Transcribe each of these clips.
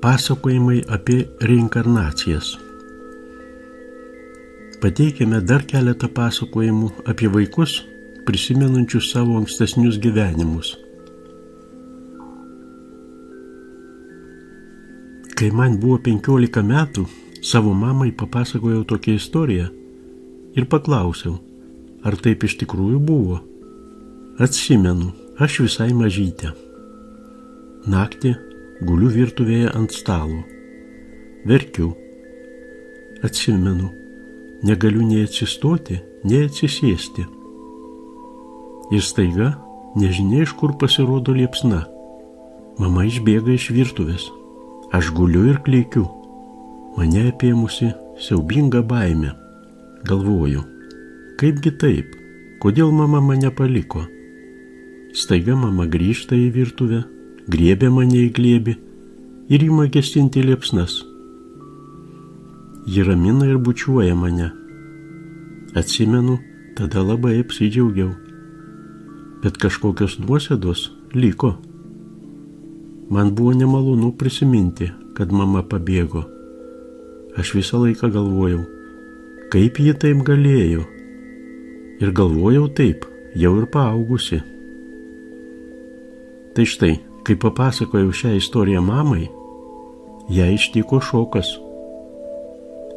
Pasakojimai apie reinkarnacijas. Pateikime dar keletą pasakojimų apie vaikus, prisimenančius savo ankstesnius gyvenimus. Kai man buvo 15 metų, savo mamai papasakojau tokią istoriją ir paklausiau, ar taip iš tikrųjų buvo. Atsimenu, aš visai mažytė. Naktį guliu virtuvėje ant stalo. Verkiu. Atsimenu, negaliu nei atsistoti, nei atsisėsti. Ir staiga, nežinia iš kur pasirodo liepsna. Mama išbėga iš virtuvės. Aš guliu ir klykiu. Mane apėmusi siaubinga baimė. Galvoju, kaipgi taip, kodėl mama mane paliko? Staiga mama grįžta į virtuvę, griebė mane į glėbį ir ima gesinti liepsnas. Ji ramina ir bučiuoja mane. Atsimenu, tada labai apsidžiaugiau. Bet kažkokios nuosėdos liko. Man buvo nemalonu prisiminti, kad mama pabėgo. Aš visą laiką galvojau, kaip ji taip galėjo. Ir galvojau taip, jau ir paaugusi. Tai štai, kai papasakojau šią istoriją mamai, ją ištiko šokas.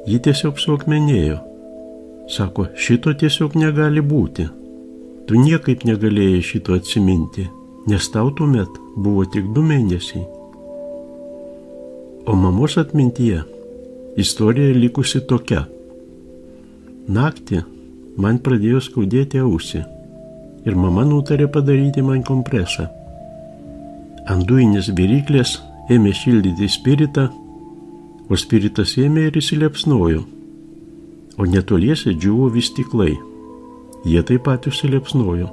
Ji tiesiog suakmenėjo. Sako, šito tiesiog negali būti. Tu niekaip negalėjai šito atsiminti, nes tau tuomet buvo tik 2 mėnesiai. O mamos atmintyje istorija likusi tokia. Naktį man pradėjo skaudėti ausį ir mama nutarė padaryti man kompresą. Ant dujinės viryklės ėmė šildyti spiritą, o spiritas ėmė ir įsiliepsnojo, o netoliese džiūvo vystyklai. Jie taip pat užsiliepsnojo.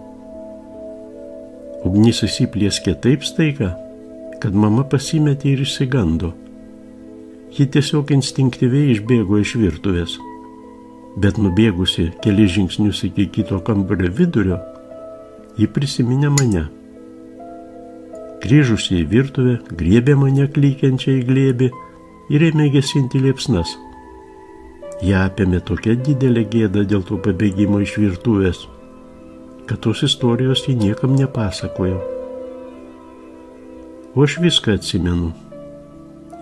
Ugnis įsiplieskė taip staiga, kad mama pasimetė ir išsigando. Ji tiesiog instinktyviai išbėgo iš virtuvės, bet nubėgusi keli žingsnius iki kito kambario vidurio, ji prisiminė mane. Grįžusi į virtuvę, griebė mane klykiančią į glėbį ir ėmė gesinti liepsnas. Ją apėmė tokia didelė gėda dėl to pabėgimo iš virtuvės, kad tos istorijos ji niekam nepasakojo. O aš viską atsimenu.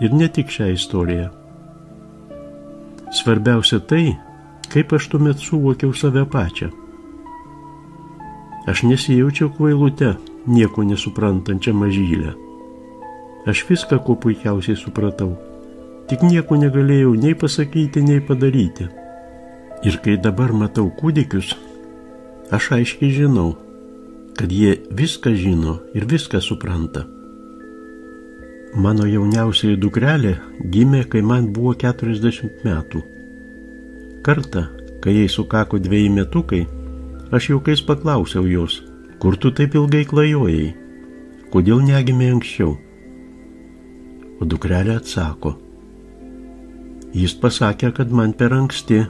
Ir ne tik šią istoriją. Svarbiausia tai, kaip aš tuomet suvokiau save pačią. Aš nesijaučiau kvailute, nieko nesuprantančią mažylę. Aš viską kuo puikiausiai supratau, tik nieko negalėjau nei pasakyti, nei padaryti. Ir kai dabar matau kūdikius, aš aiškiai žinau, kad jie viską žino ir viską supranta. Mano jauniausioji dukrelė gimė, kai man buvo 40 metų. Kartą, kai jai sukako 2 metukai, aš juokais paklausiau jos, kur tu taip ilgai klajojai, kodėl negimė anksčiau? O dukrelė atsako, jis pasakė, kad man per anksti.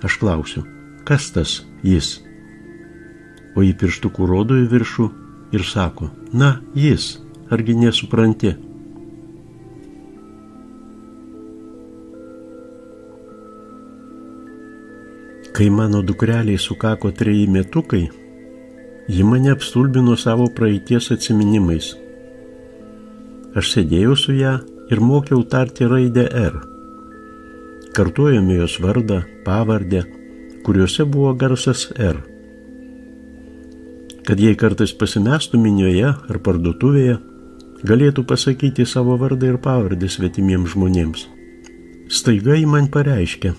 Aš klausiu, kas tas jis? O ji pirštuku rodo į viršų ir sako, na, jis, argi nesupranti? Kai mano dukreliai sukako 3 metukai, ji mane apstulbino savo praeities atsiminimais. Aš sėdėjau su ją ir mokiau tarti raidę R. Kartuojame jos vardą, pavardę, kuriuose buvo garsas R. Kad jei kartais pasimestų minioje ar parduotuvėje, galėtų pasakyti savo vardą ir pavardę svetimiems žmonėms. Staiga ji man pareiškė,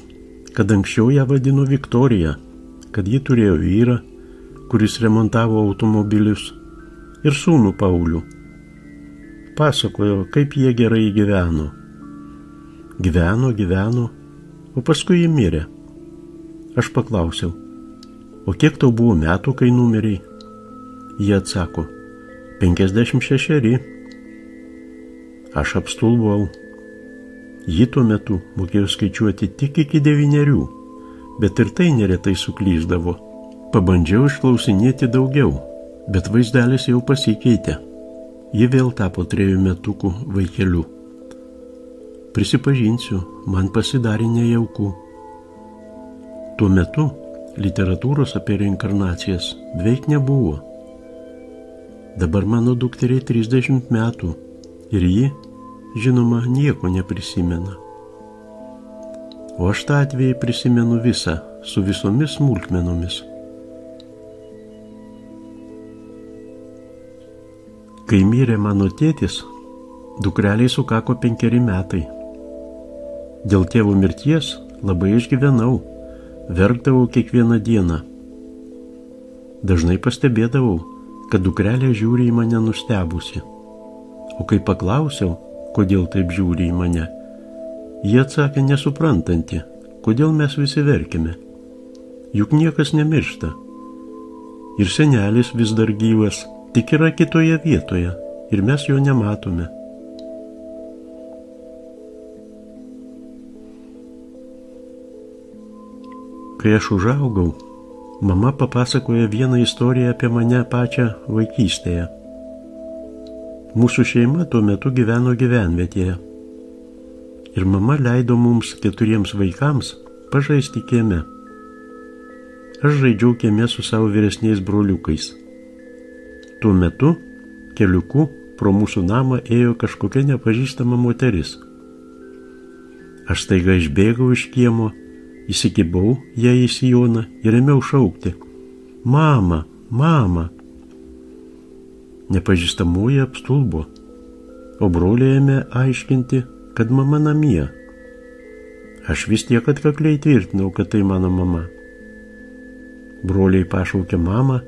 kad anksčiau ją vadino Viktorija, kad ji turėjo vyrą, kuris remontavo automobilius, ir sūnų Paulių. Pasakojo, kaip jie gerai gyveno. Gyveno, o paskui ji mirė. Aš paklausiau, o kiek tau buvo metų, kai numirei? Jie atsako, 56. Aš apstulbau. Ji tuo metu mokėjo skaičiuoti tik iki 9, bet ir tai neretai suklysdavo. Pabandžiau išklausinėti daugiau, bet vaizdelis jau pasikeitė. ji vėl tapo 3 metukų vaikeliu. Prisipažinsiu, man pasidarė nejauku. Tuo metu literatūros apie reinkarnacijas beveik nebuvo. Dabar mano dukteriai 30 metų ir ji, žinoma, nieko neprisimena. O aš tą atvejį prisimenu visą, su visomis smulkmenomis. Kai mirė mano tėtis, dukreliai sukako 5 metai. Dėl tėvo mirties labai išgyvenau, verkdavau kiekvieną dieną. Dažnai pastebėdavau, kad dukrelė žiūri į mane nustebusi. O kai paklausiau, kodėl taip žiūri į mane, ji atsakė nesuprantanti, kodėl mes visi verkime. Juk niekas nemiršta. Ir senelis vis dar gyvas, tik yra kitoje vietoje ir mes jo nematome. Kai aš užaugau, mama papasakojo vieną istoriją apie mane pačią vaikystėje. Mūsų šeima tuo metu gyveno gyvenvietėje. Ir mama leido mums 4 vaikams pažaisti kieme. Aš žaidžiau kieme su savo vyresniais broliukais. Tuo metu keliuku pro mūsų namą ėjo kažkokia nepažįstama moteris. Aš staiga išbėgau iš kiemo, įsikibau ją į sijoną ir ėmiau šaukti: Mama, mama. Nepažįstamoji apstulbo, o broliai ėmė aiškinti, kad mama namie. Aš vis tiek atkakliai tvirtinau, kad tai mano mama. Broliai pašaukė mamą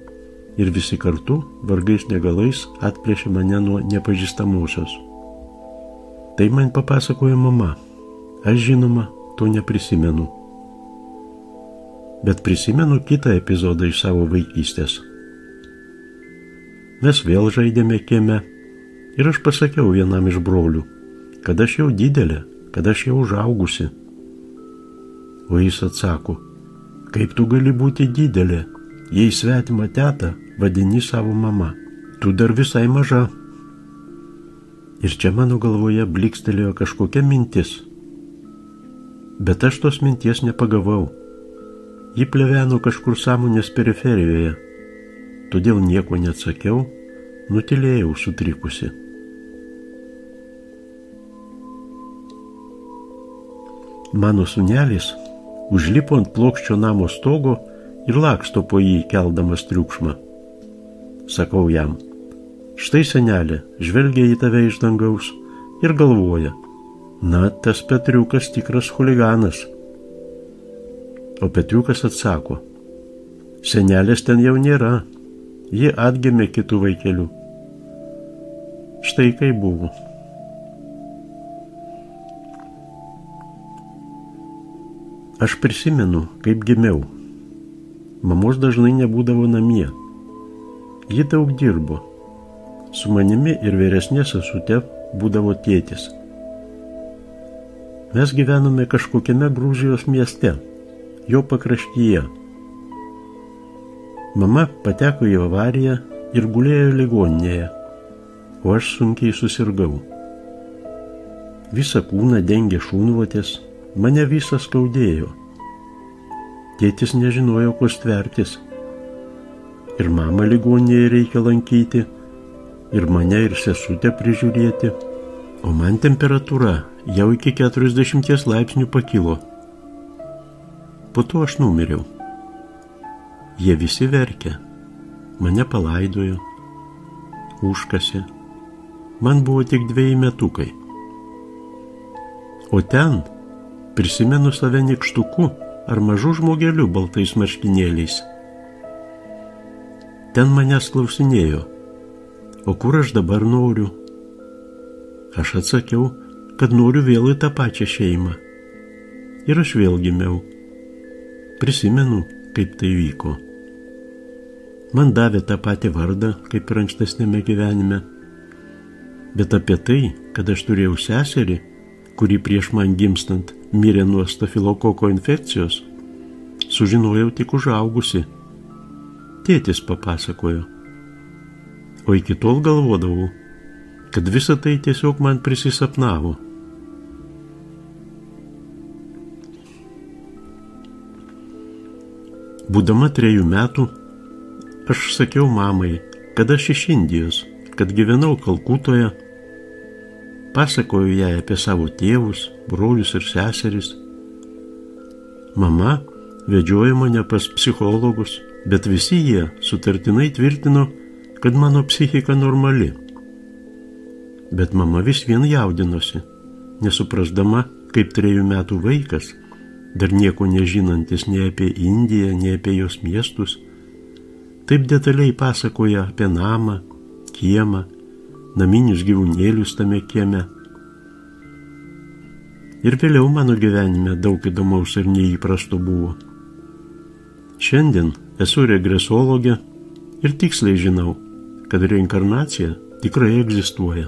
ir visi kartu, vargais negalais, atplėšė mane nuo nepažįstamosios. Tai man papasakojo mama. Aš, žinoma, to neprisimenu. Bet prisimenu kitą epizodą iš savo vaikystės. Mes vėl žaidėme kieme ir aš pasakiau vienam iš brolių, kad aš jau didelė, kad aš jau užaugusi. O jis atsako: kaip tu gali būti didelė, jei svetimą tetą vadini savo mama, tu dar visai maža. Ir čia mano galvoje blikstelėjo kažkokia mintis. Bet aš tos minties nepagavau. Ji pleveno kažkur sąmonės periferijoje, todėl nieko neatsakiau, nutylėjau sutrikusi. Mano sūnelis užlipo ant plokščio namo stogo ir laksto po jį, keldamas triukšmą. Sakau jam: štai senelė žvelgia į tave iš dangaus ir galvoja: na, tas Petriukas tikras chuliganas. O Petriukas atsako: senelės ten jau nėra, ji atgimė kitų vaikelių. Štai kaip buvo. Aš prisimenu, kaip gimiau. Mamos dažnai nebūdavo namie. Ji daug dirbo. Su manimi ir vyresnė sesute būdavo tėtis. Mes gyvenome kažkokiame Gruzijos mieste, jo pakraštyje. Mama pateko į avariją ir gulėjo ligoninėje, o aš sunkiai susirgau. Visą kūną dengė šunvotės, mane visą skaudėjo. Tėtis nežinojo, ko stvertis. Ir mamą ligoninėje reikia lankyti, ir mane ir sesutę prižiūrėti, o man temperatūra jau iki 40 laipsnių pakilo. Po to aš numiriau. Jie visi verkė. Mane palaidojo, užkasė. Man buvo tik 2 metukai. O ten prisimenu save nykštuku ar mažu žmogeliu baltais marškinėliais. Ten manęs klausinėjo: o kur aš dabar noriu? Aš atsakiau, kad noriu vėl į tą pačią šeimą. Ir aš vėl gimiau. Prisimenu, kaip tai vyko. Man davė tą patį vardą, kaip ir ankstesnėme gyvenime. Bet apie tai, kad aš turėjau seserį, kuri prieš man gimstant mirė nuo stafilokoko infekcijos, sužinojau tik užaugusi. Tėtis papasakojo. O iki tol galvodavau, kad visa tai tiesiog man prisisapnavo. Būdama 3 metų, aš sakiau mamai, kad aš iš Indijos, kad gyvenau Kalkutoje, pasakoju jai apie savo tėvus, brolius ir seseris. Mama vedžiojo mane pas psichologus, bet visi jie sutartinai tvirtino, kad mano psichika normali. Bet mama vis vien jaudinosi, nesuprasdama, kaip 3 metų vaikas, dar nieko nežinantis nei apie Indiją, nei apie jos miestus, taip detaliai pasakoja apie namą, kiemą, naminius gyvūnėlius tame kieme. Ir vėliau mano gyvenime daug įdomaus ir neįprasto buvo. Šiandien esu regresologė ir tiksliai žinau, kad reinkarnacija tikrai egzistuoja.